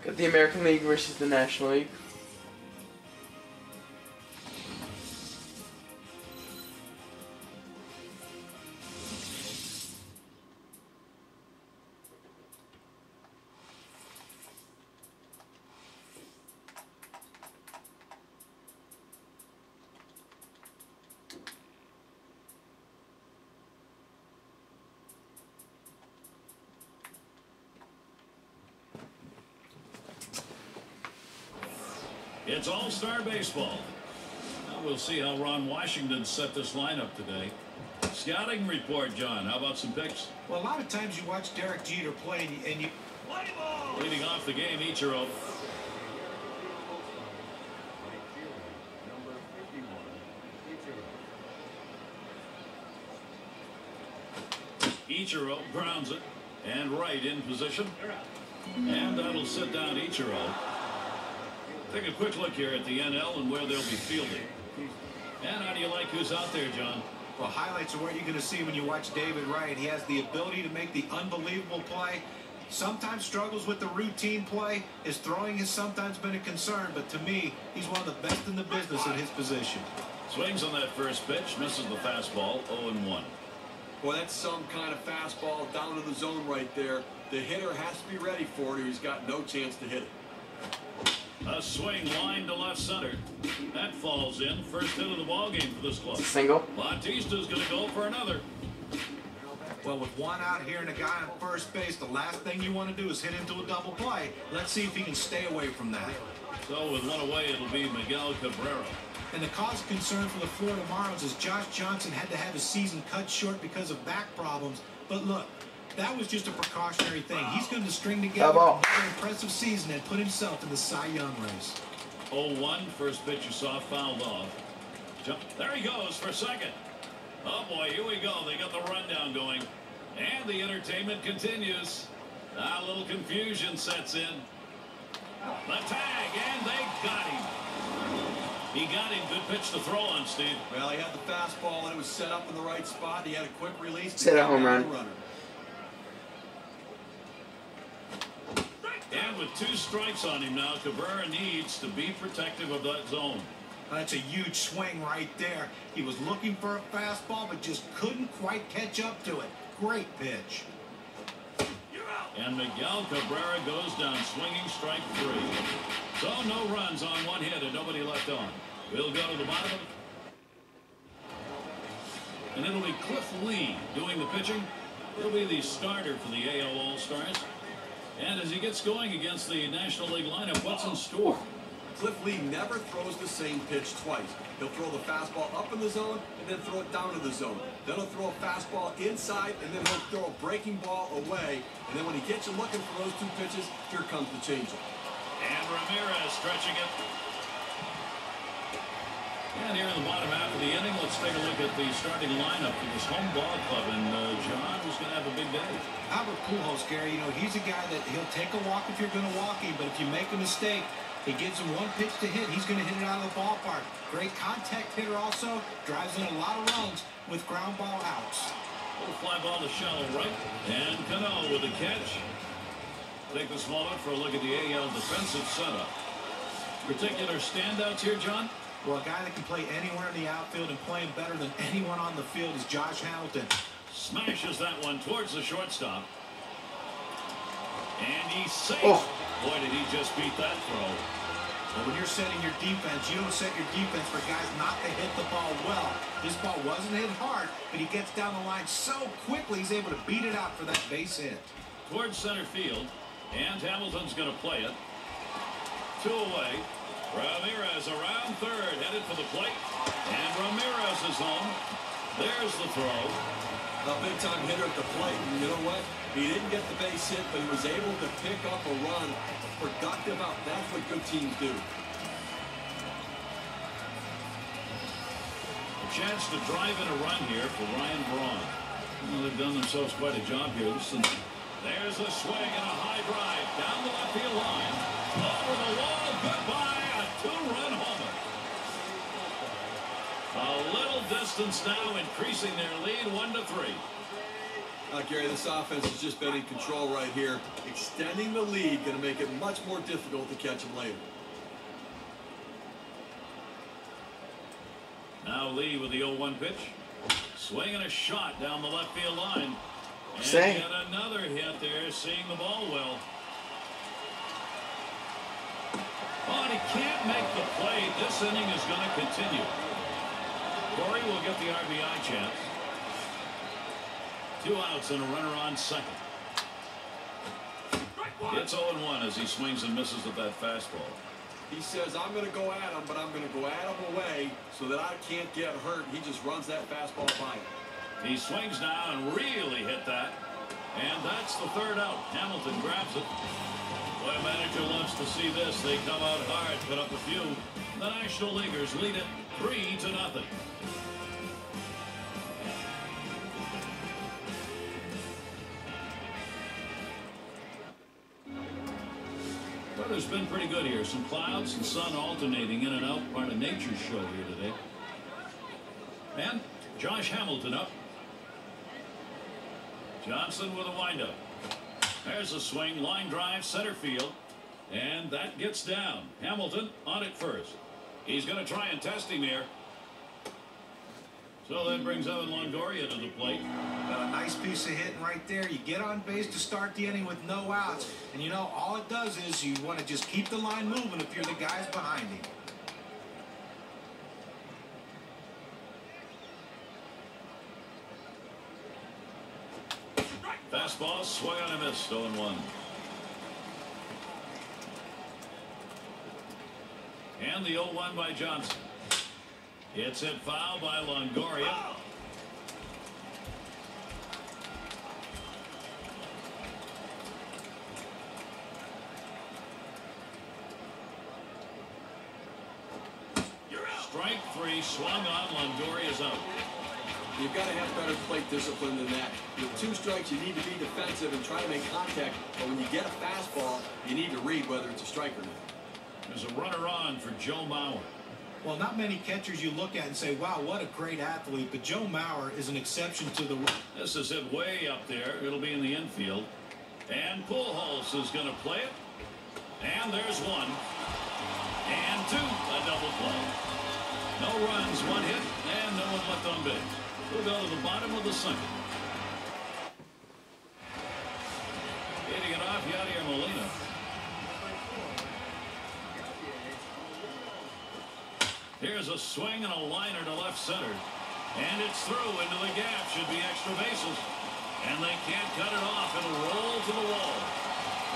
Got the American League versus the National League. It's All-Star Baseball. Now we'll see how Ron Washington set this lineup today. Scouting report, John. How about some picks? Well, a lot of times you watch Derek Jeter play and you... Play ball! Leading off the game, Ichiro. Ichiro grounds it. And right in position. And that'll sit down Ichiro. Take a quick look here at the NL and where they'll be fielding. And how do you like who's out there, John? Well, highlights are what you're going to see when you watch David Wright. He has the ability to make the unbelievable play. Sometimes struggles with the routine play. His throwing has sometimes been a concern, but to me, he's one of the best in the business at his position. Swings on that first pitch, misses the fastball, 0-1. Well, that's some kind of fastball down to the zone right there. The hitter has to be ready for it or he's got no chance to hit it. A swing line to left center. That falls in. First hit of the ball game for this club. Single. Bautista's going to go for another. Well, with one out here and a guy on first base, the last thing you want to do is hit into a double play. Let's see if he can stay away from that. So with one away, it'll be Miguel Cabrera. And the cause of concern for the Florida Marlins is Josh Johnson had to have his season cut short because of back problems. But look, that was just a precautionary thing. He's going to string together another impressive season and put himself in the Cy Young race. 0-1, first pitch you saw fouled off. There he goes for second. Oh boy, here we go. They got the rundown going. And the entertainment continues. A little confusion sets in. The tag, and they got him. He got him. Good pitch to throw on, Steve. Well, he had the fastball and it was set up in the right spot. He had a quick release. Hit a home run. And with 2 strikes on him now, Cabrera needs to be protective of that zone. That's a huge swing right there. He was looking for a fastball, but just couldn't quite catch up to it. Great pitch. And Miguel Cabrera goes down swinging, strike 3. So no runs on one hit and nobody left on. We'll go to the bottom. And it'll be Cliff Lee doing the pitching. He'll be the starter for the AL All-Stars. And as he gets going against the National League lineup, what's in store? Cliff Lee never throws the same pitch twice. He'll throw the fastball up in the zone and then throw it down to the zone. Then he'll throw a fastball inside and then he'll throw a breaking ball away. And then when he gets you looking for those 2 pitches, here comes the changeup. And Ramirez stretching it. And here in the bottom half of the inning, let's take a look at the starting lineup for this home ball club. And John is going to have a big day. Albert Pujols, Gary, you know, he's a guy that he'll take a walk if you're going to walk him. But if you make a mistake, he gives him 1 pitch to hit. He's going to hit it out of the ballpark. Great contact hitter also. Drives in a lot of runs with ground ball outs. Little fly ball to shallow right. And Cano with the catch. Take this moment for a look at the AL defensive setup. Particular standouts here, John? Well, a guy that can play anywhere in the outfield and playing better than anyone on the field is Josh Hamilton. Smashes that one towards the shortstop. And he's safe. Oh. Boy, did he just beat that throw. Well, when you're setting your defense, you don't set your defense for guys not to hit the ball well. This ball wasn't hit hard, but he gets down the line so quickly he's able to beat it out for that base hit. Towards center field. And Hamilton's going to play it. 2 away. Ramirez around third, headed for the plate. And Ramirez is home. There's the throw. A big-time hitter at the plate. And you know what? He didn't get the base hit, but he was able to pick up a run. Productive out. That's what good teams do. A chance to drive in a run here for Ryan Braun. Well, they've done themselves quite a job here. There's a swing and a high drive down the left field line. Over the wall. Goodbye. A 2-run homer. A little distance now, increasing their lead 1-3. Gary, this offense has just been in control right here. Extending the lead going to make it much more difficult to catch him later. Now Lee with the 0-1 pitch. Swinging a shot down the left field line. And Same. yet another hit there, seeing the ball well. But he can't make the play. This inning is going to continue. Corey will get the RBI chance. 2 outs and a runner on second. It's 0-1 as he swings and misses with that fastball. He says, I'm going to go at him, but I'm going to go at him away so that I can't get hurt. He just runs that fastball by him. He swings now and really hit that. And that's the 3rd out. Hamilton grabs it. Boy, manager loves to see this. They come out hard, put up a few. The National Leaguers lead it 3-0. Weather's been pretty good here. Some clouds and sun alternating in and out. Part of nature's show here today. And Josh Hamilton up. Johnson with a windup. There's a swing, line drive, center field. And that gets down. Hamilton on it first. He's going to try and test him here. So that brings Evan Longoria to the plate. Got a nice piece of hitting right there. You get on base to start the inning with no outs. And you know, all it does is you want to just keep the line moving if you're the guys behind him. Fastball, swung on and missed, 0-1. And the 0-1 by Johnson. It's hit foul by Longoria. Strike 3, swung on, Longoria's out. You've got to have better plate discipline than that. With 2 strikes, you need to be defensive and try to make contact. But when you get a fastball, you need to read whether it's a strike or not. There's a runner on for Joe Mauer. Well, not many catchers you look at and say, wow, what a great athlete. But Joe Mauer is an exception to the rule. This is it way up there. It'll be in the infield. And Pujols is going to play it. And there's 1. And 2. A double play. No runs, 1 hit, and no one left on base. We'll go to the bottom of the 2nd. Hitting it off, Yadier Molina. Here's a swing and a liner to left center. And it's through into the gap. Should be extra bases. And they can't cut it off. It'll roll to the wall.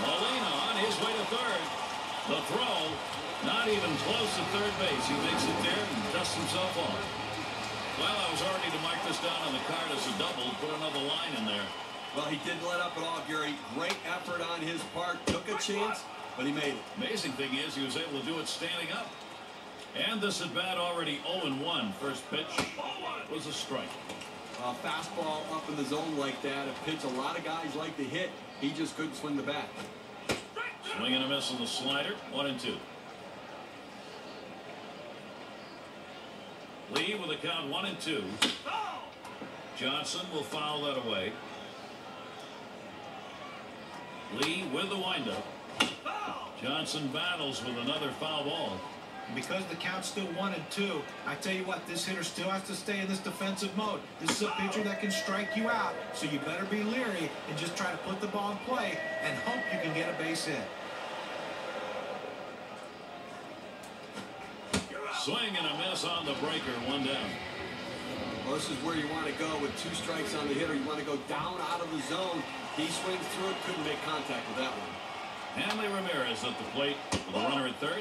Molina on his way to 3rd. The throw, not even close to 3rd base. He makes it there and dusts himself off. Well, I was already to mark this down on the card as a double. Put another line in there. Well, he didn't let up at all, Gary. Great effort on his part. Took a chance, but he made it. Amazing thing is he was able to do it standing up. And this at bat already 0-1. First pitch was a strike. A fastball up in the zone like that, a pitch a lot of guys like to hit. He just couldn't swing the bat. Swing and a miss on the slider. 1-2. Lee with a count 1-2. Johnson will foul that away. Lee with the windup. Johnson battles with another foul ball. Because the count's still 1-2, I tell you what, this hitter still has to stay in this defensive mode. This is a pitcher that can strike you out, so you better be leery and just try to put the ball in play and hope you can get a base hit. Swing and a miss on the breaker, 1 down. Well, this is where you want to go with 2 strikes on the hitter. You want to go down out of the zone. He swings through it, couldn't make contact with that one. Hanley Ramirez at the plate with a runner at 3rd.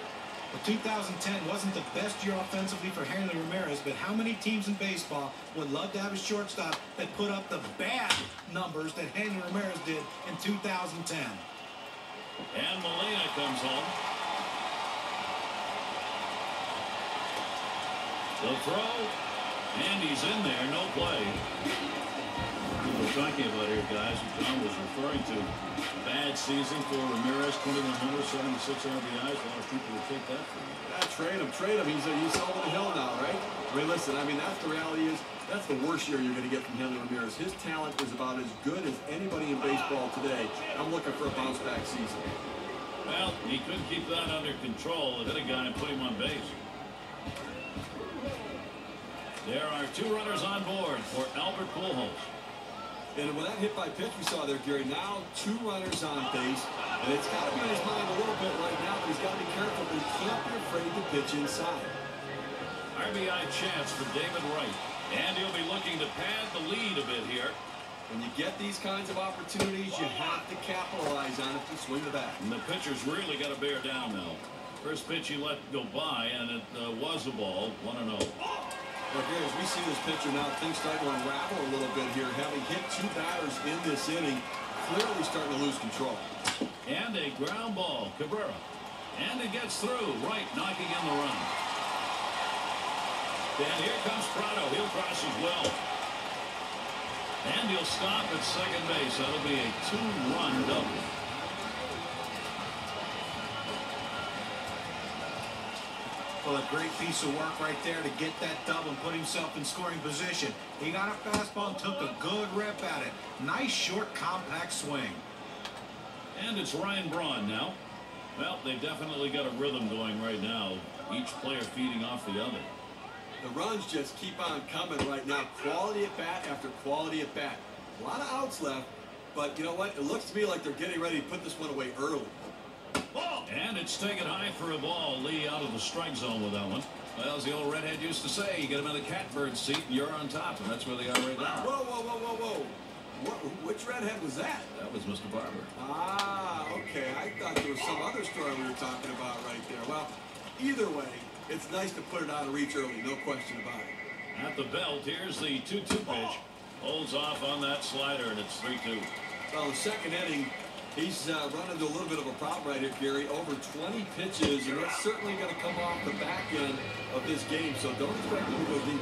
Well, 2010 wasn't the best year offensively for Hanley Ramirez, but how many teams in baseball would love to have a shortstop that put up the bad numbers that Hanley Ramirez did in 2010? And Molina comes home. The throw, and he's in there, no play. We're talking about here, guys, what John was referring to. Bad season for Ramirez, 21 homers, 76 RBIs. A lot of people would take that for you. Yeah, trade him. He's over the hill now, right? I mean, listen, I mean, that's the reality is That's the worst year you're going to get from Henry Ramirez. His talent is about as good as anybody in baseball today. I'm looking for a bounce-back season. Well, he couldn't keep that under control. It hit a guy and put him on base. There are 2 runners on board for Albert Pujols. And with that hit by pitch we saw there, Gary, now 2 runners on base. And it's got to be in his mind a little bit right now, but he's got to be careful. But he can't be afraid to pitch inside. RBI chance for David Wright. And he'll be looking to pad the lead a bit here. When you get these kinds of opportunities, you have to capitalize on it to swing the bat. And the pitcher's really got to bear down now. First pitch he let go by, and it was a ball, 1-0. Well, here, as we see this pitcher now, things start to unravel a little bit here. Having hit 2 batters in this inning, clearly starting to lose control. And a ground ball, Cabrera. And it gets through, right, knocking in the run. And here comes Prado. He'll cross as well. And he'll stop at second base. That'll be a 2-run double. Well, a great piece of work right there to get that double and put himself in scoring position. He got a fastball and took a good rip at it. Nice, short, compact swing. And it's Ryan Braun now. Well, they've definitely got a rhythm going right now. Each player feeding off the other. The runs just keep on coming right now. Quality at bat after quality at bat. A lot of outs left, but you know what? It looks to me like they're getting ready to put this one away early. And it's taken high for a ball. Lee out of the strike zone with that one. Well, as the old redhead used to say, you get him in the catbird seat and you're on top, and that's where they are right now. Whoa, whoa, whoa, whoa, whoa. Which redhead was that? That was Mr. Barber. Ah, okay. I thought there was some other story we were talking about right there. Well, either way, it's nice to put it out of reach early, no question about it. At the belt, here's the 2-2 pitch. Holds off on that slider, and it's 3-2. Well, the second inning, he's run into a little bit of a problem right here, Gary. Over 20 pitches, and that's certainly going to come off the back end of this game, so don't expect him to go deep.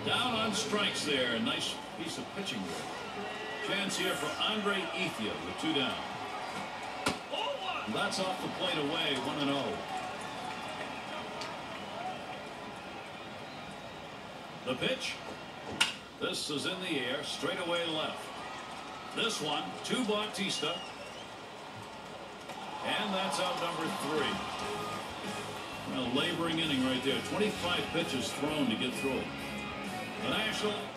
Down on strikes there. A nice piece of pitching work. Chance here for Andre Ethier with 2 down. That's off the plate away, 1-0. The pitch. This is in the air, straight away left. This one to Bautista. And that's out number 3. Well, laboring inning right there. 25 pitches thrown to get through it. The National